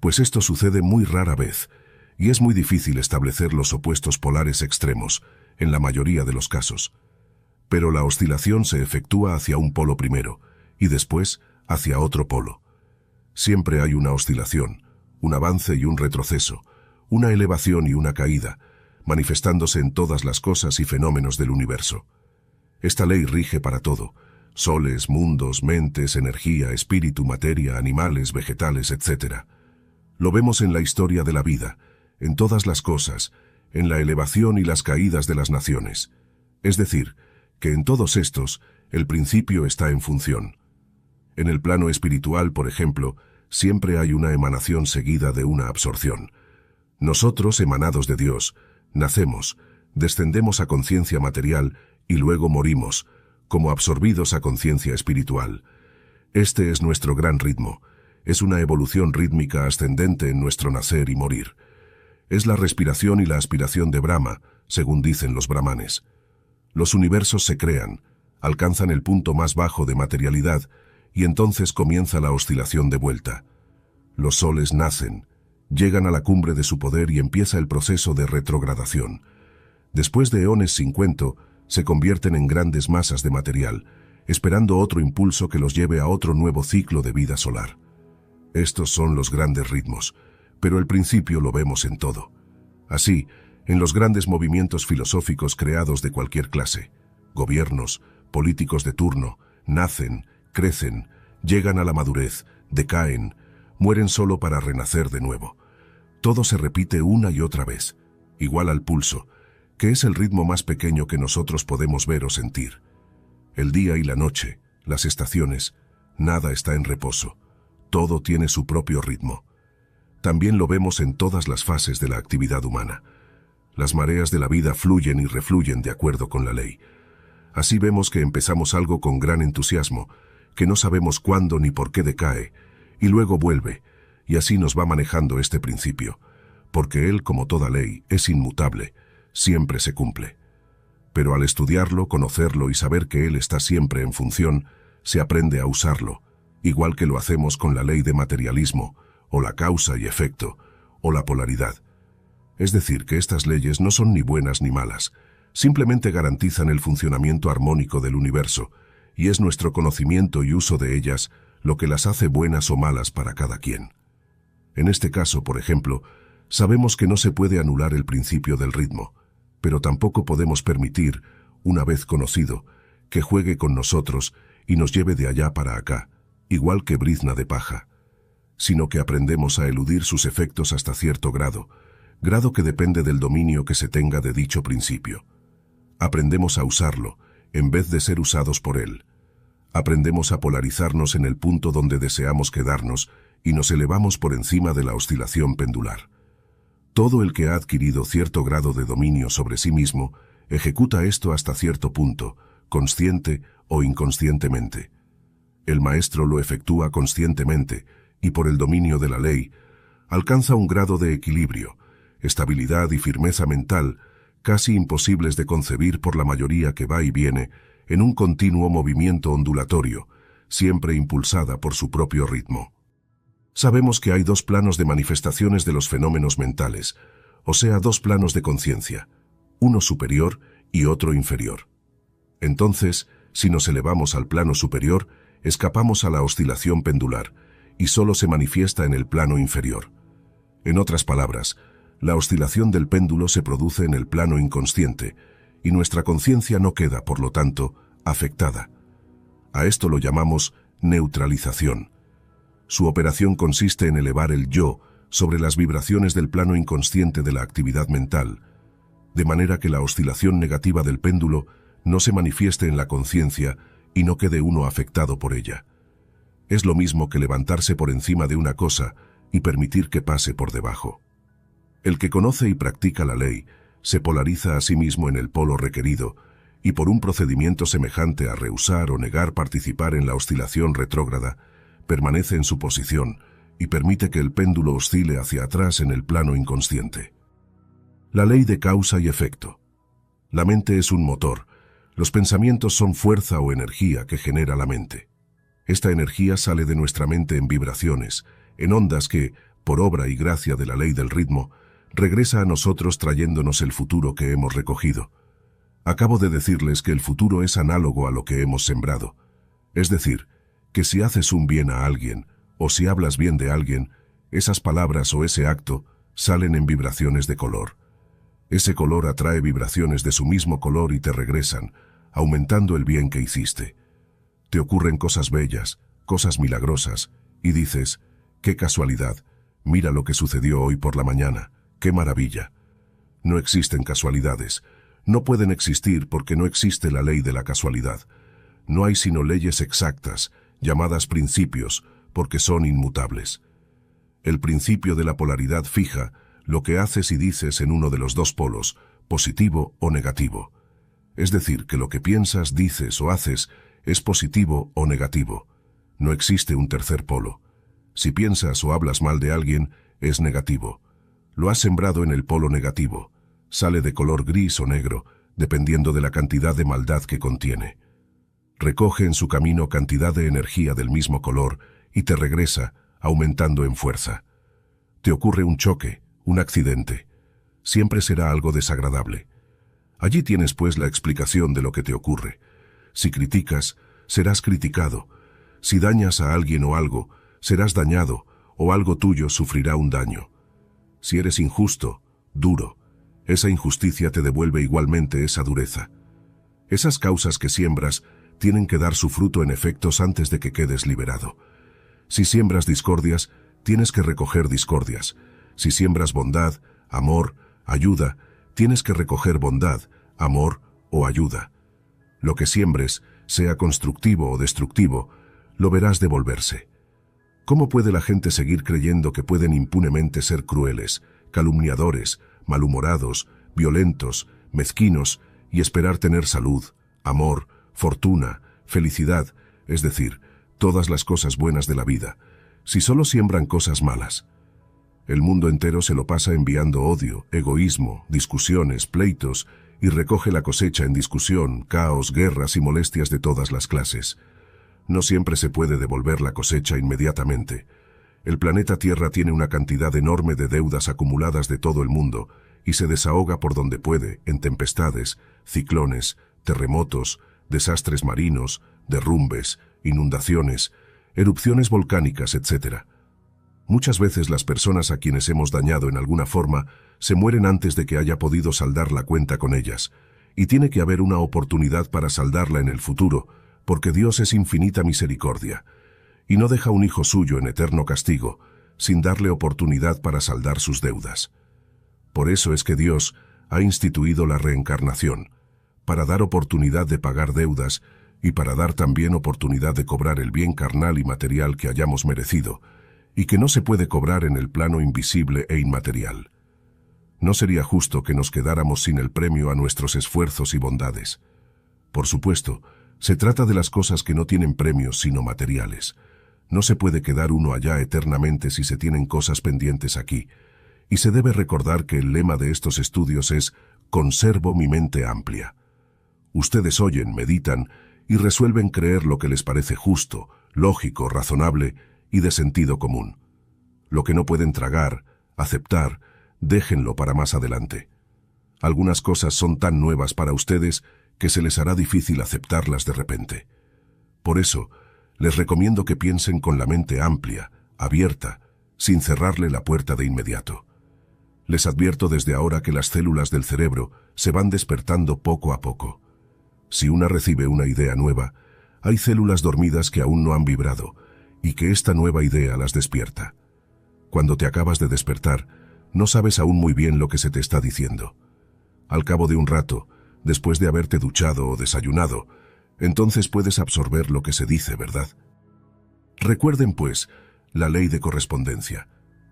pues esto sucede muy rara vez, y es muy difícil establecer los opuestos polares extremos, en la mayoría de los casos. Pero la oscilación se efectúa hacia un polo primero, y después hacia otro polo. Siempre hay una oscilación, un avance y un retroceso, una elevación y una caída, manifestándose en todas las cosas y fenómenos del universo. Esta ley rige para todo: soles, mundos, mentes, energía, espíritu, materia, animales, vegetales, etc. Lo vemos en la historia de la vida, en todas las cosas, en la elevación y las caídas de las naciones. Es decir, que en todos estos, el principio está en función. En el plano espiritual, por ejemplo, siempre hay una emanación seguida de una absorción. Nosotros, emanados de Dios, nacemos, descendemos a conciencia material y luego morimos, como absorbidos a conciencia espiritual. Este es nuestro gran ritmo. Es una evolución rítmica ascendente en nuestro nacer y morir. Es la respiración y la aspiración de Brahma, según dicen los brahmanes. Los universos se crean, alcanzan el punto más bajo de materialidad y entonces comienza la oscilación de vuelta. Los soles nacen, llegan a la cumbre de su poder y empieza el proceso de retrogradación. Después de eones sin cuento, se convierten en grandes masas de material, esperando otro impulso que los lleve a otro nuevo ciclo de vida solar. Estos son los grandes ritmos, pero el principio lo vemos en todo. Así, en los grandes movimientos filosóficos creados de cualquier clase, gobiernos, políticos de turno, nacen, crecen, llegan a la madurez, decaen, mueren solo para renacer de nuevo. Todo se repite una y otra vez, igual al pulso, que es el ritmo más pequeño que nosotros podemos ver o sentir. El día y la noche, las estaciones, nada está en reposo, todo tiene su propio ritmo. También lo vemos en todas las fases de la actividad humana. Las mareas de la vida fluyen y refluyen de acuerdo con la ley. Así vemos que empezamos algo con gran entusiasmo, que no sabemos cuándo ni por qué decae, y luego vuelve, y así nos va manejando este principio, porque él, como toda ley, es inmutable, siempre se cumple. Pero al estudiarlo, conocerlo y saber que él está siempre en función, se aprende a usarlo, igual que lo hacemos con la ley de materialismo, o la causa y efecto, o la polaridad. Es decir, que estas leyes no son ni buenas ni malas, simplemente garantizan el funcionamiento armónico del universo, y es nuestro conocimiento y uso de ellas lo que las hace buenas o malas para cada quien. En este caso, por ejemplo, sabemos que no se puede anular el principio del ritmo, pero tampoco podemos permitir, una vez conocido, que juegue con nosotros y nos lleve de allá para acá, igual que brizna de paja, sino que aprendemos a eludir sus efectos hasta cierto grado que depende del dominio que se tenga de dicho principio. Aprendemos a usarlo, en vez de ser usados por él. Aprendemos a polarizarnos en el punto donde deseamos quedarnos y nos elevamos por encima de la oscilación pendular. Todo el que ha adquirido cierto grado de dominio sobre sí mismo ejecuta esto hasta cierto punto, consciente o inconscientemente. El maestro lo efectúa conscientemente y por el dominio de la ley alcanza un grado de equilibrio, estabilidad y firmeza mental casi imposibles de concebir por la mayoría que va y viene en un continuo movimiento ondulatorio, siempre impulsada por su propio ritmo. Sabemos que hay dos planos de manifestaciones de los fenómenos mentales, o sea, dos planos de conciencia, uno superior y otro inferior. Entonces, si nos elevamos al plano superior, escapamos a la oscilación pendular, y solo se manifiesta en el plano inferior. En otras palabras, la oscilación del péndulo se produce en el plano inconsciente, y nuestra conciencia no queda, por lo tanto, afectada. A esto lo llamamos neutralización. Su operación consiste en elevar el yo sobre las vibraciones del plano inconsciente de la actividad mental, de manera que la oscilación negativa del péndulo no se manifieste en la conciencia y no quede uno afectado por ella. Es lo mismo que levantarse por encima de una cosa y permitir que pase por debajo. El que conoce y practica la ley se polariza a sí mismo en el polo requerido y por un procedimiento semejante a rehusar o negar participar en la oscilación retrógrada, permanece en su posición y permite que el péndulo oscile hacia atrás en el plano inconsciente. La ley de causa y efecto. La mente es un motor. Los pensamientos son fuerza o energía que genera la mente. Esta energía sale de nuestra mente en vibraciones, en ondas que, por obra y gracia de la ley del ritmo, regresa a nosotros trayéndonos el futuro que hemos recogido. Acabo de decirles que el futuro es análogo a lo que hemos sembrado. Es decir, que si haces un bien a alguien, o si hablas bien de alguien, esas palabras o ese acto salen en vibraciones de color. Ese color atrae vibraciones de su mismo color y te regresan, aumentando el bien que hiciste. Te ocurren cosas bellas, cosas milagrosas, y dices, ¡qué casualidad! Mira lo que sucedió hoy por la mañana, ¡qué maravilla! No existen casualidades. No pueden existir porque no existe la ley de la casualidad. No hay sino leyes exactas, llamadas principios, porque son inmutables. El principio de la polaridad fija lo que haces y dices en uno de los dos polos, positivo o negativo. Es decir, que lo que piensas, dices o haces es positivo o negativo. No existe un tercer polo. Si piensas o hablas mal de alguien, es negativo. Lo has sembrado en el polo negativo. Sale de color gris o negro, dependiendo de la cantidad de maldad que contiene. Recoge en su camino cantidad de energía del mismo color y te regresa, aumentando en fuerza. Te ocurre un choque, un accidente. Siempre será algo desagradable. Allí tienes pues la explicación de lo que te ocurre. Si criticas, serás criticado. Si dañas a alguien o algo, serás dañado, o algo tuyo sufrirá un daño. Si eres injusto, duro, esa injusticia te devuelve igualmente esa dureza. Esas causas que siembras tienen que dar su fruto en efectos antes de que quedes liberado. Si siembras discordias, tienes que recoger discordias. Si siembras bondad, amor, ayuda, tienes que recoger bondad, amor o ayuda. Lo que siembres, sea constructivo o destructivo, lo verás devolverse. ¿Cómo puede la gente seguir creyendo que pueden impunemente ser crueles, calumniadores, malhumorados, violentos, mezquinos y esperar tener salud, amor, fortuna, felicidad, es decir, todas las cosas buenas de la vida, si solo siembran cosas malas? El mundo entero se lo pasa enviando odio, egoísmo, discusiones, pleitos, y recoge la cosecha en discusión, caos, guerras y molestias de todas las clases. No siempre se puede devolver la cosecha inmediatamente. El planeta Tierra tiene una cantidad enorme de deudas acumuladas de todo el mundo y se desahoga por donde puede, en tempestades, ciclones, terremotos, desastres marinos, derrumbes, inundaciones, erupciones volcánicas, etc. Muchas veces las personas a quienes hemos dañado en alguna forma se mueren antes de que haya podido saldar la cuenta con ellas, y tiene que haber una oportunidad para saldarla en el futuro, porque Dios es infinita misericordia, y no deja un hijo suyo en eterno castigo, sin darle oportunidad para saldar sus deudas. Por eso es que Dios ha instituido la reencarnación, para dar oportunidad de pagar deudas y para dar también oportunidad de cobrar el bien carnal y material que hayamos merecido, y que no se puede cobrar en el plano invisible e inmaterial. No sería justo que nos quedáramos sin el premio a nuestros esfuerzos y bondades. Por supuesto, se trata de las cosas que no tienen premios sino materiales. No se puede quedar uno allá eternamente si se tienen cosas pendientes aquí, y se debe recordar que el lema de estos estudios es «Conservo mi mente amplia». Ustedes oyen, meditan y resuelven creer lo que les parece justo, lógico, razonable y de sentido común. Lo que no pueden tragar, aceptar, déjenlo para más adelante. Algunas cosas son tan nuevas para ustedes que se les hará difícil aceptarlas de repente. Por eso, les recomiendo que piensen con la mente amplia, abierta, sin cerrarle la puerta de inmediato. Les advierto desde ahora que las células del cerebro se van despertando poco a poco. Si una recibe una idea nueva, hay células dormidas que aún no han vibrado y que esta nueva idea las despierta. Cuando te acabas de despertar, no sabes aún muy bien lo que se te está diciendo. Al cabo de un rato, después de haberte duchado o desayunado, entonces puedes absorber lo que se dice, ¿verdad? Recuerden, pues, la ley de correspondencia.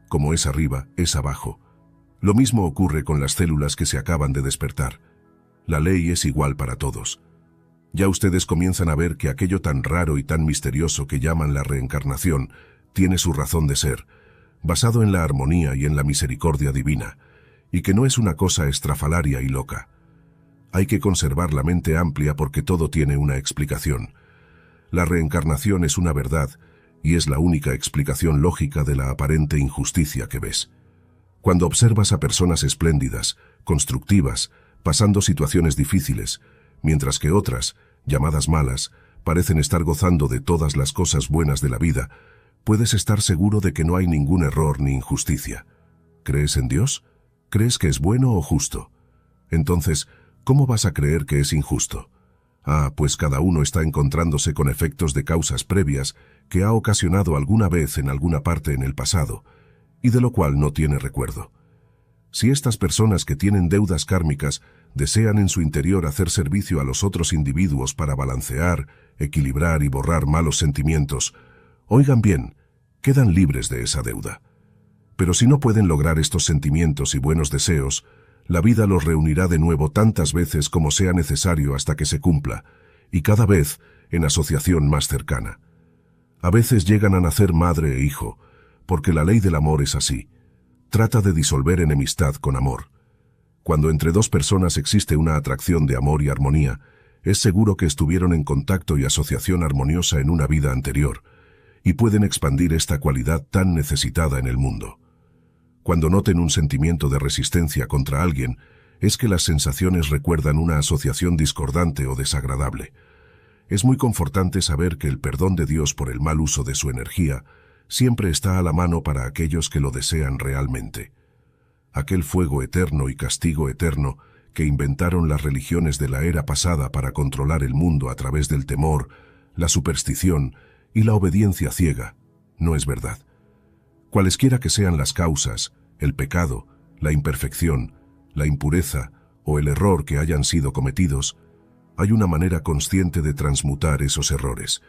Como es arriba, es abajo. Lo mismo ocurre con las células que se acaban de despertar. La ley es igual para todos. Ya ustedes comienzan a ver que aquello tan raro y tan misterioso que llaman la reencarnación tiene su razón de ser, basado en la armonía y en la misericordia divina, y que no es una cosa estrafalaria y loca. Hay que conservar la mente amplia porque todo tiene una explicación. La reencarnación es una verdad, y es la única explicación lógica de la aparente injusticia que ves. Cuando observas a personas espléndidas, constructivas, pasando situaciones difíciles, mientras que otras, llamadas malas, parecen estar gozando de todas las cosas buenas de la vida, puedes estar seguro de que no hay ningún error ni injusticia. ¿Crees en Dios? ¿Crees que es bueno o justo? Entonces, ¿cómo vas a creer que es injusto? Pues cada uno está encontrándose con efectos de causas previas que ha ocasionado alguna vez en alguna parte en el pasado, y de lo cual no tiene recuerdo. Si estas personas que tienen deudas kármicas desean en su interior hacer servicio a los otros individuos para balancear, equilibrar y borrar malos sentimientos, oigan bien, quedan libres de esa deuda. Pero si no pueden lograr estos sentimientos y buenos deseos, la vida los reunirá de nuevo tantas veces como sea necesario hasta que se cumpla, y cada vez en asociación más cercana. A veces llegan a nacer madre e hijo, porque la ley del amor es así. Trata de disolver enemistad con amor. Cuando entre dos personas existe una atracción de amor y armonía, es seguro que estuvieron en contacto y asociación armoniosa en una vida anterior, y pueden expandir esta cualidad tan necesitada en el mundo. Cuando noten un sentimiento de resistencia contra alguien, es que las sensaciones recuerdan una asociación discordante o desagradable. Es muy confortante saber que el perdón de Dios por el mal uso de su energía siempre está a la mano para aquellos que lo desean realmente. Aquel fuego eterno y castigo eterno que inventaron las religiones de la era pasada para controlar el mundo a través del temor, la superstición y la obediencia ciega, no es verdad. Cualesquiera que sean las causas, el pecado, la imperfección, la impureza o el error que hayan sido cometidos, hay una manera consciente de transmutar esos errores.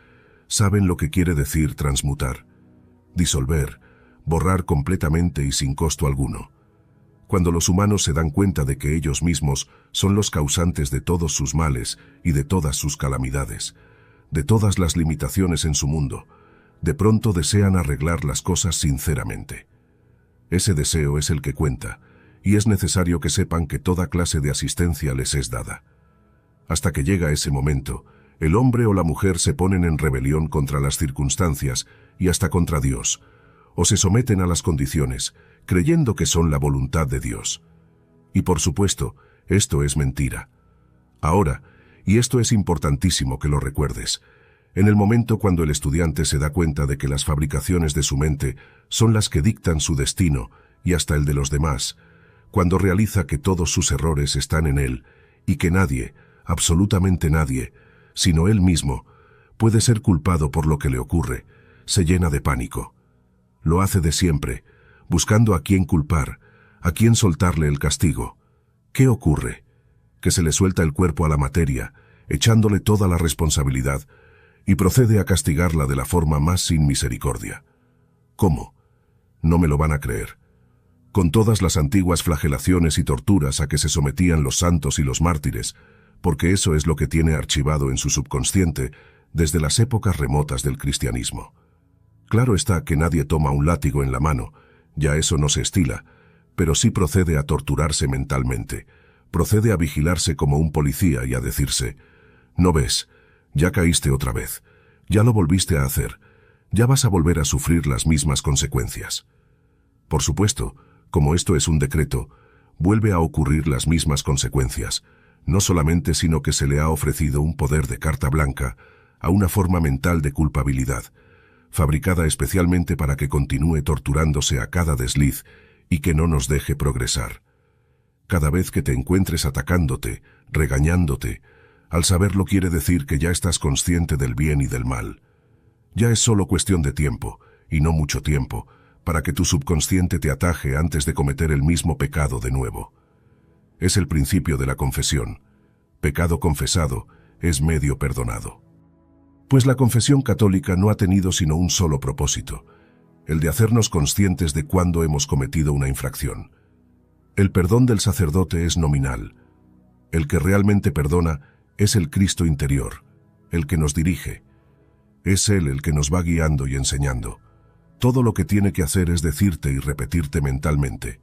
Saben lo que quiere decir transmutar. Disolver, borrar completamente y sin costo alguno. Cuando los humanos se dan cuenta de que ellos mismos son los causantes de todos sus males y de todas sus calamidades, de todas las limitaciones en su mundo, de pronto desean arreglar las cosas sinceramente. Ese deseo es el que cuenta, y es necesario que sepan que toda clase de asistencia les es dada. Hasta que llega ese momento, el hombre o la mujer se ponen en rebelión contra las circunstancias y hasta contra Dios, o se someten a las condiciones, creyendo que son la voluntad de Dios. Y por supuesto, esto es mentira. Ahora, y esto es importantísimo que lo recuerdes, en el momento cuando el estudiante se da cuenta de que las fabricaciones de su mente son las que dictan su destino y hasta el de los demás, cuando realiza que todos sus errores están en él y que nadie, absolutamente nadie, sino él mismo, puede ser culpado por lo que le ocurre, se llena de pánico. Lo hace de siempre, buscando a quién culpar, a quién soltarle el castigo. ¿Qué ocurre? Que se le suelta el cuerpo a la materia, echándole toda la responsabilidad, y procede a castigarla de la forma más sin misericordia. ¿Cómo? No me lo van a creer. Con todas las antiguas flagelaciones y torturas a que se sometían los santos y los mártires, porque eso es lo que tiene archivado en su subconsciente desde las épocas remotas del cristianismo. Claro está que nadie toma un látigo en la mano, ya eso no se estila, pero sí procede a torturarse mentalmente, procede a vigilarse como un policía y a decirse: «¿No ves? Ya caíste otra vez, ya lo volviste a hacer, ya vas a volver a sufrir las mismas consecuencias». Por supuesto, como esto es un decreto, vuelve a ocurrir las mismas consecuencias, no solamente sino que se le ha ofrecido un poder de carta blanca a una forma mental de culpabilidad, fabricada especialmente para que continúe torturándose a cada desliz y que no nos deje progresar. Cada vez que te encuentres atacándote, regañándote, al saberlo quiere decir que ya estás consciente del bien y del mal. Ya es solo cuestión de tiempo, y no mucho tiempo, para que tu subconsciente te ataje antes de cometer el mismo pecado de nuevo. Es el principio de la confesión. Pecado confesado es medio perdonado. Pues la confesión católica no ha tenido sino un solo propósito, el de hacernos conscientes de cuándo hemos cometido una infracción. El perdón del sacerdote es nominal. El que realmente perdona es el Cristo interior, el que nos dirige. Es Él el que nos va guiando y enseñando. Todo lo que tiene que hacer es decirte y repetirte mentalmente: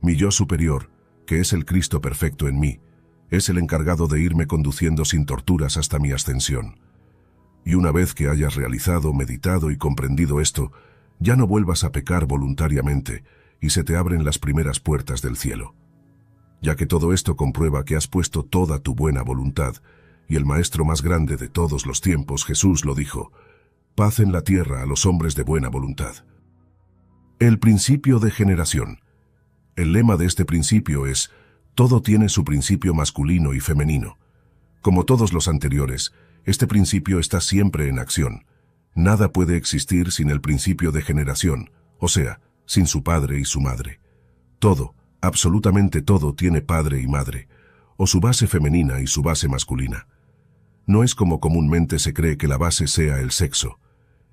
mi yo superior, que es el Cristo perfecto en mí, es el encargado de irme conduciendo sin torturas hasta mi ascensión. Y una vez que hayas realizado, meditado y comprendido esto, ya no vuelvas a pecar voluntariamente y se te abren las primeras puertas del cielo. Ya que todo esto comprueba que has puesto toda tu buena voluntad, y el Maestro más grande de todos los tiempos, Jesús, lo dijo: paz en la tierra a los hombres de buena voluntad. El principio de generación. El lema de este principio es: todo tiene su principio masculino y femenino. Como todos los anteriores, este principio está siempre en acción. Nada puede existir sin el principio de generación, o sea, sin su padre y su madre. Todo, absolutamente todo, tiene padre y madre, o su base femenina y su base masculina. No es como comúnmente se cree que la base sea el sexo.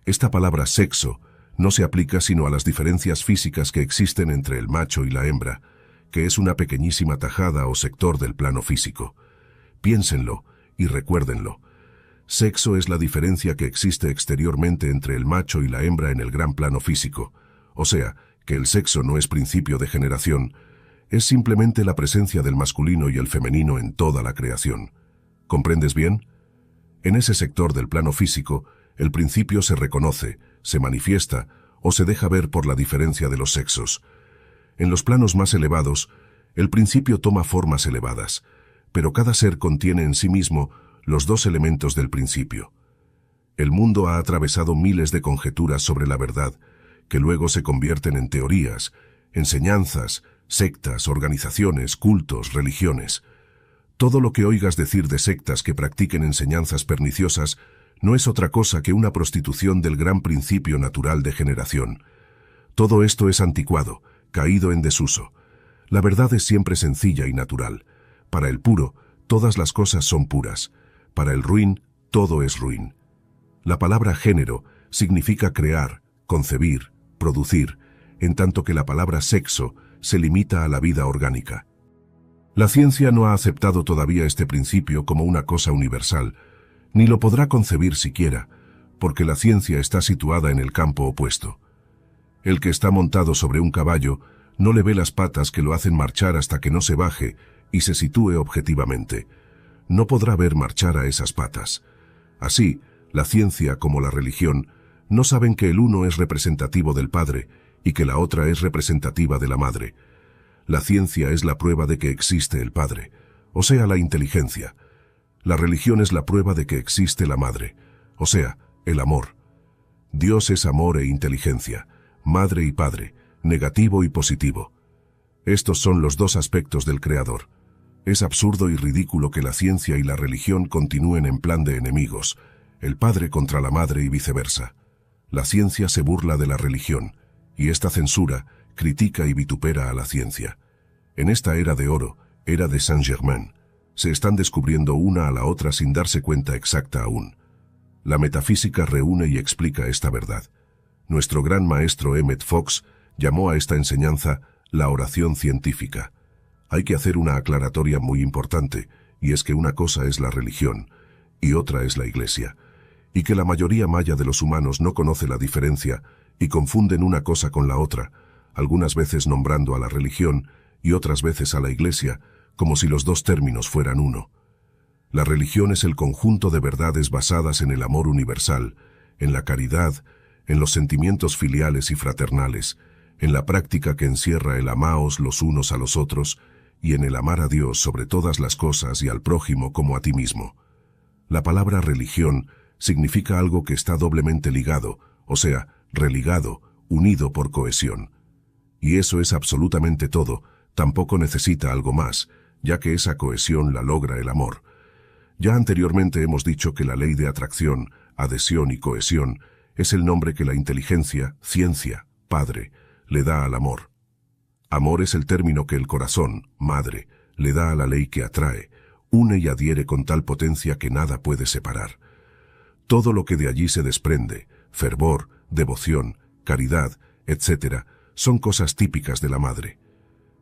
Esta palabra sexo no se aplica sino a las diferencias físicas que existen entre el macho y la hembra, que es una pequeñísima tajada o sector del plano físico. Piénsenlo y recuérdenlo. Sexo es la diferencia que existe exteriormente entre el macho y la hembra en el gran plano físico, o sea, que el sexo no es principio de generación, es simplemente la presencia del masculino y el femenino en toda la creación. ¿Comprendes bien? En ese sector del plano físico, el principio se reconoce, se manifiesta o se deja ver por la diferencia de los sexos. En los planos más elevados, el principio toma formas elevadas, pero cada ser contiene en sí mismo los dos elementos del principio. El mundo ha atravesado miles de conjeturas sobre la verdad, que luego se convierten en teorías, enseñanzas, sectas, organizaciones, cultos, religiones. Todo lo que oigas decir de sectas que practiquen enseñanzas perniciosas no es otra cosa que una prostitución del gran principio natural de generación. Todo esto es anticuado, caído en desuso. La verdad es siempre sencilla y natural. Para el puro, todas las cosas son puras. Para el ruin, todo es ruin. La palabra género significa crear, concebir, producir, en tanto que la palabra sexo se limita a la vida orgánica. La ciencia no ha aceptado todavía este principio como una cosa universal, ni lo podrá concebir siquiera, porque la ciencia está situada en el campo opuesto. El que está montado sobre un caballo no le ve las patas que lo hacen marchar hasta que no se baje y se sitúe objetivamente. No podrá ver marchar a esas patas. Así, la ciencia como la religión no saben que el uno es representativo del padre y que la otra es representativa de la madre. La ciencia es la prueba de que existe el padre, o sea, la inteligencia. La religión es la prueba de que existe la madre, o sea, el amor. Dios es amor e inteligencia, madre y padre, negativo y positivo. Estos son los dos aspectos del Creador. Es absurdo y ridículo que la ciencia y la religión continúen en plan de enemigos, el padre contra la madre y viceversa. La ciencia se burla de la religión, y esta censura critica y vitupera a la ciencia. En esta era de oro, era de Saint-Germain, se están descubriendo una a la otra sin darse cuenta exacta aún. La metafísica reúne y explica esta verdad. Nuestro gran maestro Emmett Fox llamó a esta enseñanza la oración científica. Hay que hacer una aclaratoria muy importante, y es que una cosa es la religión, y otra es la Iglesia, y que la mayoría maya de los humanos no conoce la diferencia y confunden una cosa con la otra, algunas veces nombrando a la religión y otras veces a la Iglesia, como si los dos términos fueran uno. La religión es el conjunto de verdades basadas en el amor universal, en la caridad, en los sentimientos filiales y fraternales, en la práctica que encierra el amaos los unos a los otros y en el amar a Dios sobre todas las cosas y al prójimo como a ti mismo. La palabra religión significa algo que está doblemente ligado, o sea, religado, unido por cohesión. Y eso es absolutamente todo, tampoco necesita algo más, ya que esa cohesión la logra el amor. Ya anteriormente hemos dicho que la ley de atracción, adhesión y cohesión es el nombre que la inteligencia, ciencia, padre, le da al amor. Amor es el término que el corazón, madre, le da a la ley que atrae, une y adhiere con tal potencia que nada puede separar. Todo lo que de allí se desprende, fervor, devoción, caridad, etc., son cosas típicas de la madre.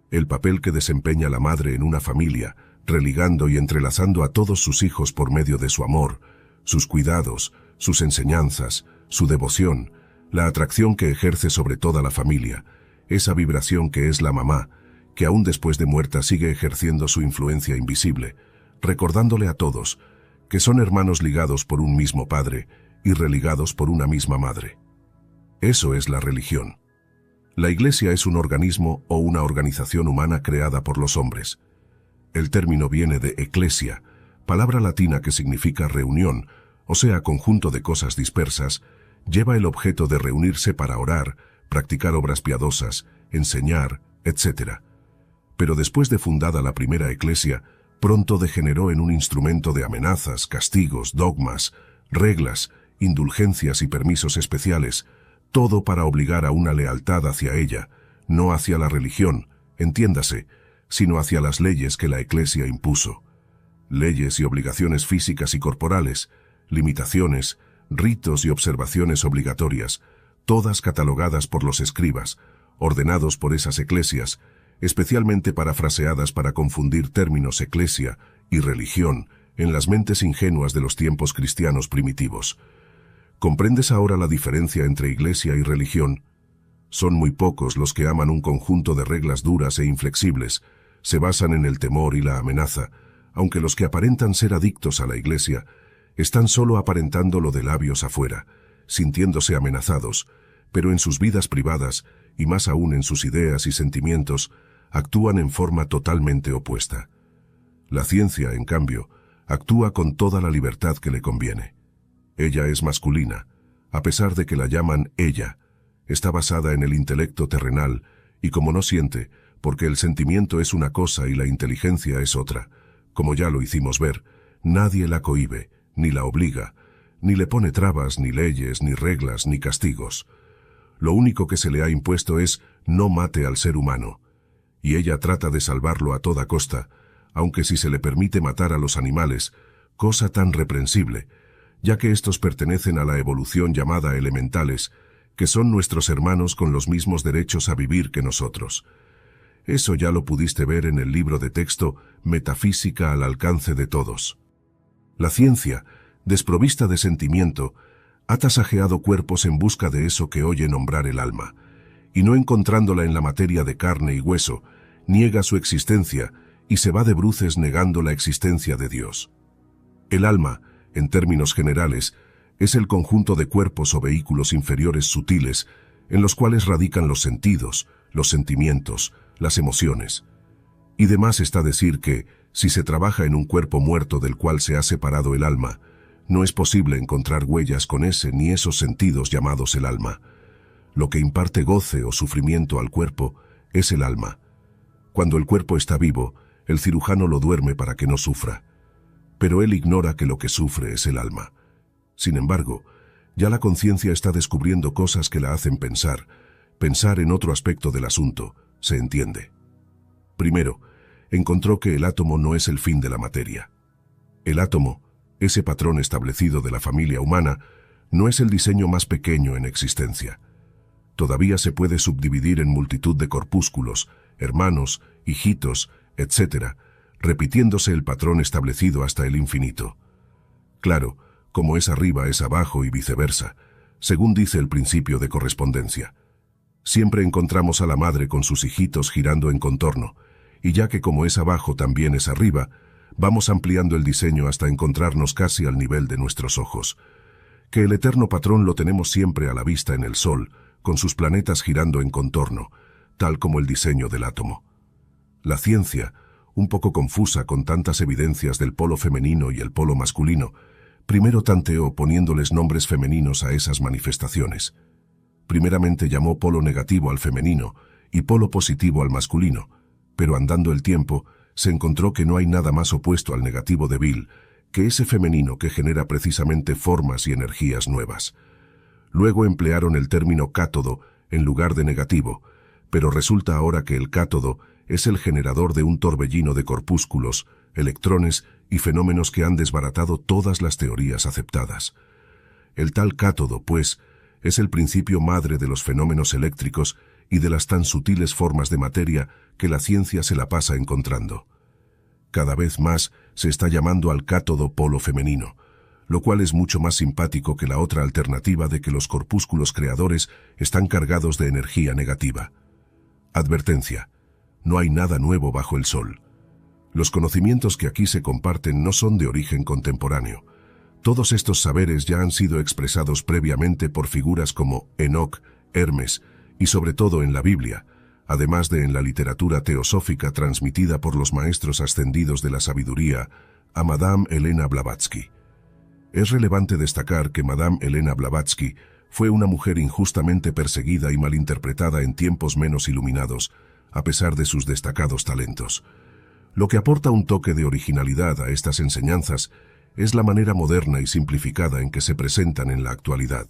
El papel que desempeña la madre en una familia, religando y entrelazando a todos sus hijos por medio de su amor, sus cuidados, sus enseñanzas, su devoción, la atracción que ejerce sobre toda la familia, esa vibración que es la mamá, que aún después de muerta sigue ejerciendo su influencia invisible, recordándole a todos que son hermanos ligados por un mismo padre y religados por una misma madre. Eso es la religión. La Iglesia es un organismo o una organización humana creada por los hombres. El término viene de ecclesia, palabra latina que significa reunión, o sea, conjunto de cosas dispersas, lleva el objeto de reunirse para orar, practicar obras piadosas, enseñar, etc. Pero después de fundada la primera Iglesia, pronto degeneró en un instrumento de amenazas, castigos, dogmas, reglas, indulgencias y permisos especiales, todo para obligar a una lealtad hacia ella, no hacia la religión, entiéndase, sino hacia las leyes que la Iglesia impuso. Leyes y obligaciones físicas y corporales, limitaciones, ritos y observaciones obligatorias, todas catalogadas por los escribas, ordenados por esas eclesias, especialmente parafraseadas para confundir términos eclesia y religión en las mentes ingenuas de los tiempos cristianos primitivos. ¿Comprendes ahora la diferencia entre iglesia y religión? Son muy pocos los que aman un conjunto de reglas duras e inflexibles, se basan en el temor y la amenaza, aunque los que aparentan ser adictos a la iglesia están solo aparentando lo de labios afuera, sintiéndose amenazados, pero en sus vidas privadas, y más aún en sus ideas y sentimientos, actúan en forma totalmente opuesta. La ciencia, en cambio, actúa con toda la libertad que le conviene. Ella es masculina, a pesar de que la llaman ella, está basada en el intelecto terrenal, y como no siente, porque el sentimiento es una cosa y la inteligencia es otra, como ya lo hicimos ver, nadie la cohíbe, ni la obliga, ni le pone trabas, ni leyes, ni reglas, ni castigos. Lo único que se le ha impuesto es no mate al ser humano, y ella trata de salvarlo a toda costa, aunque si se le permite matar a los animales, cosa tan reprensible, ya que estos pertenecen a la evolución llamada elementales, que son nuestros hermanos con los mismos derechos a vivir que nosotros. Eso ya lo pudiste ver en el libro de texto Metafísica al alcance de todos. La ciencia, desprovista de sentimiento, ha tasajeado cuerpos en busca de eso que oye nombrar el alma, y no encontrándola en la materia de carne y hueso, niega su existencia y se va de bruces negando la existencia de Dios. El alma, en términos generales, es el conjunto de cuerpos o vehículos inferiores sutiles en los cuales radican los sentidos, los sentimientos, las emociones. Y de más está decir que, si se trabaja en un cuerpo muerto del cual se ha separado el alma, no es posible encontrar huellas con ese ni esos sentidos llamados el alma. Lo que imparte goce o sufrimiento al cuerpo es el alma. Cuando el cuerpo está vivo, el cirujano lo duerme para que no sufra. Pero él ignora que lo que sufre es el alma. Sin embargo, ya la conciencia está descubriendo cosas que la hacen pensar en otro aspecto del asunto, se entiende. Primero, encontró que el átomo no es el fin de la materia. El átomo, ese patrón establecido de la familia humana, no es el diseño más pequeño en existencia. Todavía se puede subdividir en multitud de corpúsculos, hermanos, hijitos, etc., repitiéndose el patrón establecido hasta el infinito. Claro, como es arriba es abajo y viceversa, según dice el principio de correspondencia. Siempre encontramos a la madre con sus hijitos girando en contorno, y ya que como es abajo también es arriba, vamos ampliando el diseño hasta encontrarnos casi al nivel de nuestros ojos. Que el eterno patrón lo tenemos siempre a la vista en el Sol, con sus planetas girando en contorno, tal como el diseño del átomo. La ciencia, un poco confusa con tantas evidencias del polo femenino y el polo masculino, primero tanteó poniéndoles nombres femeninos a esas manifestaciones. Primeramente llamó polo negativo al femenino y polo positivo al masculino, pero andando el tiempo, se encontró que no hay nada más opuesto al negativo débil que ese femenino que genera precisamente formas y energías nuevas. Luego emplearon el término cátodo en lugar de negativo, pero resulta ahora que el cátodo es el generador de un torbellino de corpúsculos, electrones y fenómenos que han desbaratado todas las teorías aceptadas. El tal cátodo, pues, es el principio madre de los fenómenos eléctricos y de las tan sutiles formas de materia que la ciencia se la pasa encontrando. Cada vez más se está llamando al cátodo polo femenino, lo cual es mucho más simpático que la otra alternativa de que los corpúsculos creadores están cargados de energía negativa. Advertencia: no hay nada nuevo bajo el sol. Los conocimientos que aquí se comparten no son de origen contemporáneo. Todos estos saberes ya han sido expresados previamente por figuras como Enoc, Hermes y sobre todo en la Biblia, además de en la literatura teosófica transmitida por los maestros ascendidos de la sabiduría a Madame Helena Blavatsky. Es relevante destacar que Madame Helena Blavatsky fue una mujer injustamente perseguida y malinterpretada en tiempos menos iluminados, a pesar de sus destacados talentos. Lo que aporta un toque de originalidad a estas enseñanzas es la manera moderna y simplificada en que se presentan en la actualidad.